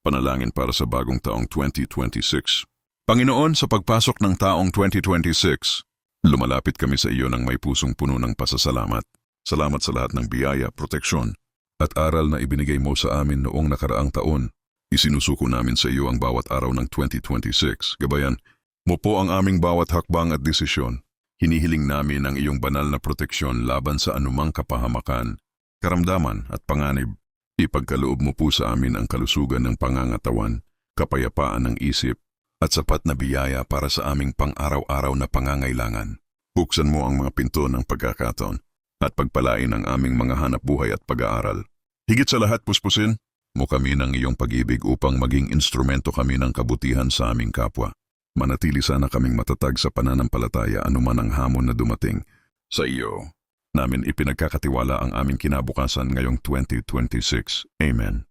Panalangin para sa bagong taong 2026. Panginoon, sa pagpasok ng taong 2026, lumalapit kami sa iyo ng may pusong puno ng pasasalamat. Salamat sa lahat ng biyaya, proteksyon, at aral na ibinigay mo sa amin noong nakaraang taon. Isinusuko namin sa iyo ang bawat araw ng 2026. Gabayan mo po ang aming bawat hakbang at desisyon. Hinihiling namin ang iyong banal na proteksyon laban sa anumang kapahamakan, karamdaman at panganib. Ipagkaloob mo po sa amin ang kalusugan ng pangangatawan, kapayapaan ng isip, at sapat na biyaya para sa aming pang-araw-araw na pangangailangan. Buksan mo ang mga pinto ng pagkakataon at pagpalain ang aming mga hanap buhay at pag-aaral. Higit sa lahat, puspusin mo kami ng iyong pag-ibig upang maging instrumento kami ng kabutihan sa aming kapwa. Manatili sana kaming matatag sa pananampalataya anuman ang hamon na dumating. Sa iyo namin ipinagkakatiwala ang aming kinabukasan ngayong 2026. Amen.